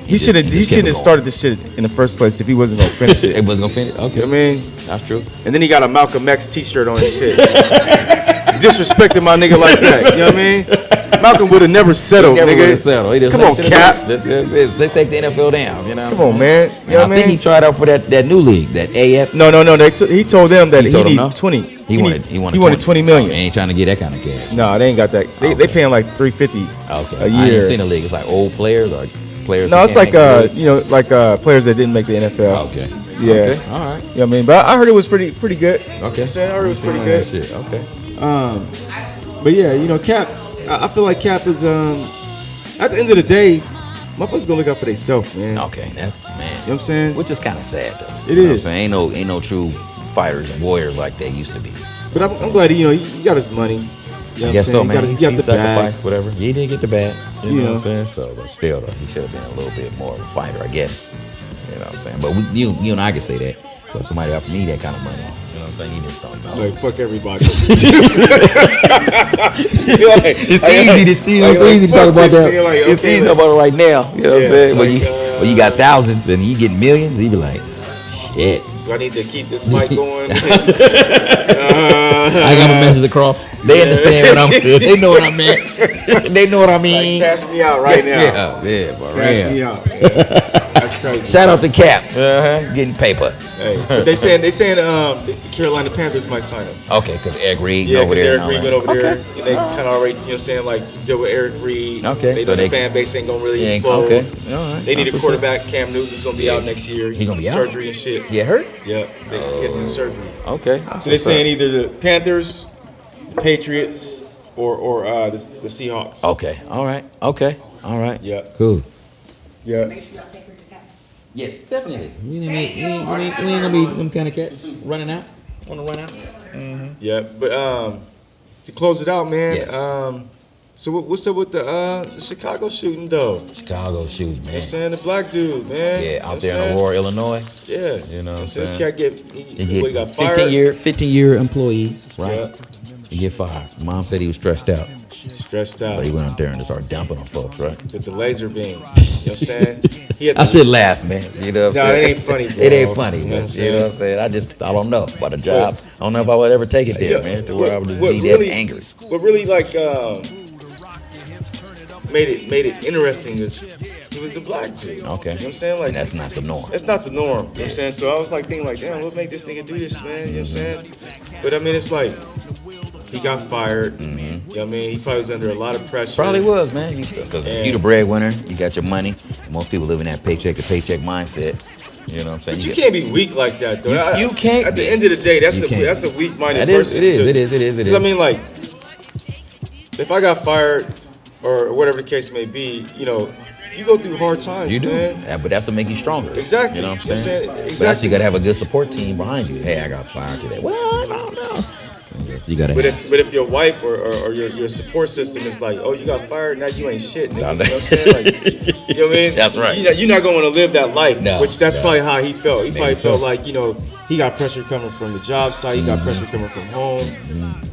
He shouldn't just kept it have going. started this shit in the first place if he wasn't gonna finish it. It wasn't gonna finish. Okay. You know what I mean? That's true. And then he got a Malcolm X t-shirt on his shit. Disrespecting my nigga like that. You know what I mean? Malcolm would have never settled, Never nigga. would have settled. He just Come like, on, to the- Cap. Let's take the NFL down. You know. Come on, man. You And know I what I think he mean? tried out for that new league, that AF. No. He told them that He he told them need no? 20. He wanted 20 million. He ain't trying to get that kind of cash. No, they ain't got that. They paying like $350 Okay. a I year. ain't seen the league. It's like old players or players. No, who it's can't like make the league. players that didn't make the NFL. Okay. Yeah. Okay. All right. You know what I mean? But I heard it was pretty good. You know what Okay. I'm saying? I heard it was pretty That good. shit. Okay. But yeah, Cap, I feel like Cap is at the end of the day, motherfuckers gonna look out for themselves, man. Okay. That's man. You know what I'm saying? Which is kind of sad though. It You know what I'm is. saying? Ain't no true fighters and warriors like they used to be. But I'm glad he got his money. You know what I guess I'm so, saying? man. He got He the bag. sacrificed whatever. He didn't get the bag. You know You what I'm know. saying? So, but still, though, he should have been a little bit more of a fighter, I guess. You know what I'm saying? But you and I can say that. But somebody offered me that kind of money. You know what I'm saying? He just don't know. Like fuck everybody. It's easy to talk about that. It's easy to talk about it right now. You know what I'm saying? When you got thousands and you get millions, you be like, shit. Do I need to keep this fight going? I got my message across. They understand what I'm. They know what I meant. They know what I mean. Cash me out right now. Yeah, for Cash me real. out. That's crazy. Shout out to Cap. Getting paper. Hey, but they saying the Carolina Panthers might sign him. Okay, because Eric Reed Yeah, over because there. Eric Reed went over there. And they kind of already, saying, like, deal with Eric Reed. Okay, They so know they- the fan base ain't going to really Yeah, explode. okay. All right. They need That's a what's quarterback. Cam Newton's going to be out next year. He gonna be out? Surgery and shit. Yeah, hurt? Yeah, they had to do surgery. Okay. So they're saying either the Panthers, the Patriots, or the Seahawks. Okay. All right. Okay. All right. Yeah. Cool. Yeah. Make sure y'all take her to town. Yes, definitely. We ain't gonna be them kind of cats running out. Want to run out? Yeah. But to close it out, man. Yes. So what's up with the Chicago shooting though? Chicago shoes, I'm man. saying the black dude, man. Yeah, You know out what there I'm in saying? Aurora, Illinois. Yeah. You know what I'm So this saying? guy He got get fired. 15-year employee, right? Yeah. He get fired. Mom said he was stressed out, Stressed out. So he went out there and just started dumping on folks, right? with the laser beam. You know what I'm saying? He had I should laugh, man. You know what I'm No, saying? it ain't funny, bro. It ain't funny, You know what man. I'm You know what I'm saying? I don't know about a job. I don't know if I would ever take it there, man, to where I would just be that angry. What really like made it interesting is he was a black dude. Okay. You know what I'm saying? Like And that's not the norm. That's not the norm. You know what I'm saying? So I was like thinking like, damn, what make this nigga do this, man? You know what I'm saying? But I mean, it's like he got fired. You know what I mean? He probably was under a lot of pressure. Probably was, man. Because Yeah. you the breadwinner, you got your money. Most people live in that paycheck to paycheck mindset. You know what I'm saying? But you can't be weak like that, though. You can't At the be. end of the day, that's You a can't. weak-minded That is, person. it is, too. it is, it is, it 'Cause I is. mean, like, if I got fired or whatever the case may be, you go through hard times, You do. man. Yeah, but that's what make you stronger. Exactly. You know what You I'm know saying? what I'm saying? But that's Exactly. you got to have a good support team behind you. Hey, I got fired today. Well, I don't know. You gotta But have. if your wife or your support system is like, oh, you got fired, now you ain't shit, nigga. No, You know what I'm saying? Like, you know what I mean? That's right. You're not going to live that life, No, which that's no. probably how he felt. He probably so. felt like, he got pressure coming from the job site, he got pressure coming from home,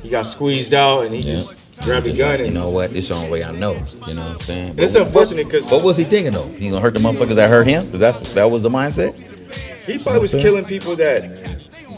he got squeezed out, and he just grabbed a Just gun like, and you know what? This is the only way I know. You know what I'm saying? And it's unfortunate because What was he thinking though? He gonna hurt the motherfuckers that hurt him? Because that was the mindset. he probably was killing people that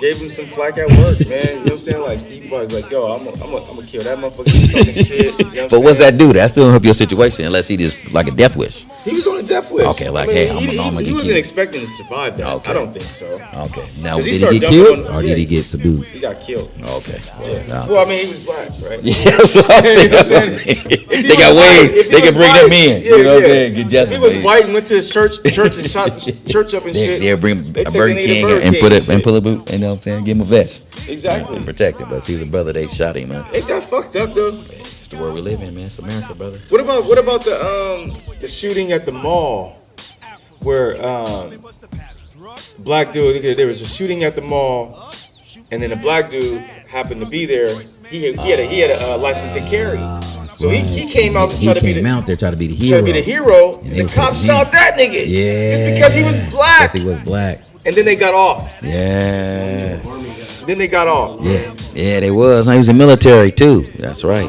gave him some flack at work, man. You know what I'm saying? Like, he was like, yo, I'm gonna kill that motherfucker. He's talking shit. You know But what what's I'm that do? That still don't help your situation unless he just like a death wish. He was on a death wish. Okay, like, hey, I'm he gonna he get wasn't killed. expecting to survive that. Okay. I don't think so. Okay. Now 'Cause he did started he get dumping killed? on- Or did he get subdued? He got killed. Okay. Yeah. Well, Well, I mean, he was black, right? yeah, so I'm thinking, You know what I'm saying? they he got was white- ways. if he They can was bring white- them in. yeah, you know what I'm yeah. saying? Get If justice. he was white and went to his church and shot church up and shit, They'll bring they a take Burger the nigga to King Burger and King put and it and shit. pull a boot. You know what I'm saying? Give him a vest. Exactly. And protect him. But he's a brother. They shot him, man. Ain't that fucked up though? It's the world we live in, man. It's America, brother. What about the shooting at the mall where black dude? There was a shooting at the mall, and then a black dude happened to be there. He had a license to carry, so he came out to He try to be came the, out there trying to be the try hero. to be the hero. And they The was cops taking him. shot that nigga, Yeah. just because he was black, Because he was black. and then they got off. Yes. Then they got off. Yeah, they was. He was in the military too. That's right.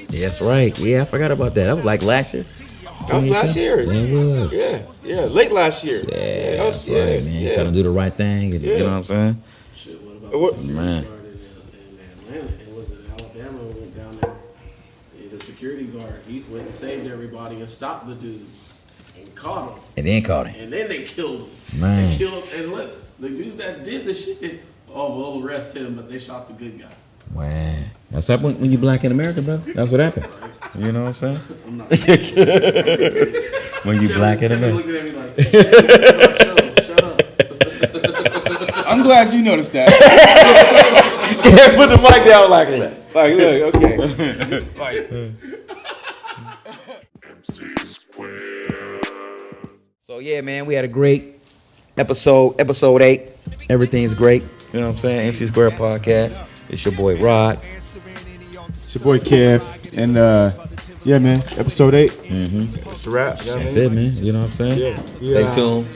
That's right. Yeah, I forgot about that. That was like last year. That was last year. Yeah, it was. Yeah, late last year. Yeah, that was, that's right, man. yeah. Trying to do the right thing. And, You know what I'm saying? What- Man. In Atlanta, and was it Alabama went down there? The security guard, he went and saved everybody and stopped the dude and caught him, And then caught him. and then they killed him. Man. They killed and let the dude that did the shit. Oh, we'll arrest him, but they shot the good guy. Man. That's up when you black in America, brother. That's what happened. You know what I'm saying? I'm not. When you black in Kevin America. looking at me like, shut up. I'm glad you noticed that. Yeah, put the mic down like that. Like, look, okay. Like, So yeah, man, we had a great episode 8. Everything's great. You know what I'm saying? McSquared Podcast. It's your boy Rod. it's your boy Kev, and yeah, man, episode 8. Mm-hmm. It's a wrap. You know what I That's mean? it, man. You know what I'm saying? Yeah. Stay Yeah. tuned.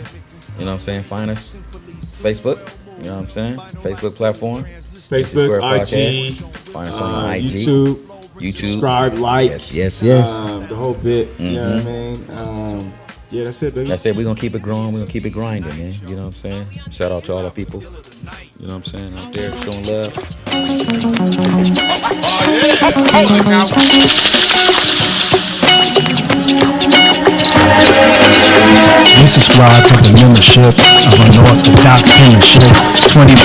You know what I'm saying? Find us Facebook. You know what I'm saying? Facebook platform. Facebook, McSquared IG, Find us on IG. YouTube, subscribe, like, Yes. the whole bit. You know what I mean? Yeah, that's it, baby. That's it. We're going to keep it growing. We're going to keep it grinding, man. You know what I'm saying? Shout out to all the people. You know what I'm saying? Out there showing love. subscribe to the membership of unorthodox penmanship. 25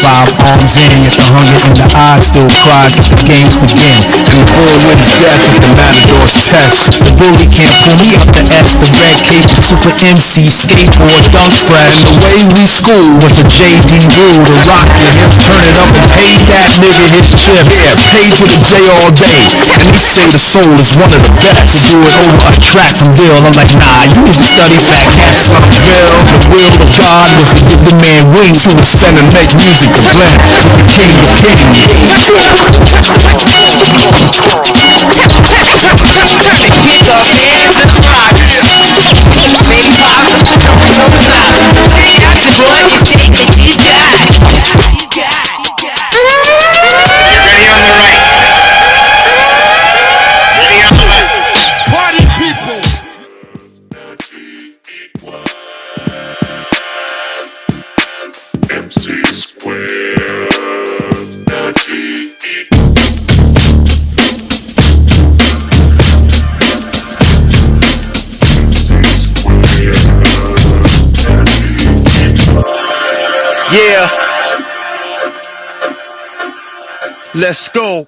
arms in, yet the hunger in the eyes still cries that the games begin. And the forward is death at the matador's test. The bully can't pull me up the S. The red cape, the super MC, skateboard, dunk spread. And the way we school was the JD rule. To rock your hip, turn it up and pay that nigga his chip. Yeah, pay to the J all day. And they say the soul is one of the best. Do it over a track from Bill. I'm like, nah, you need to study Fat Cats from Bill. The will of God was to give the man wings to ascend and make music to blend with the king of kings. Let's go.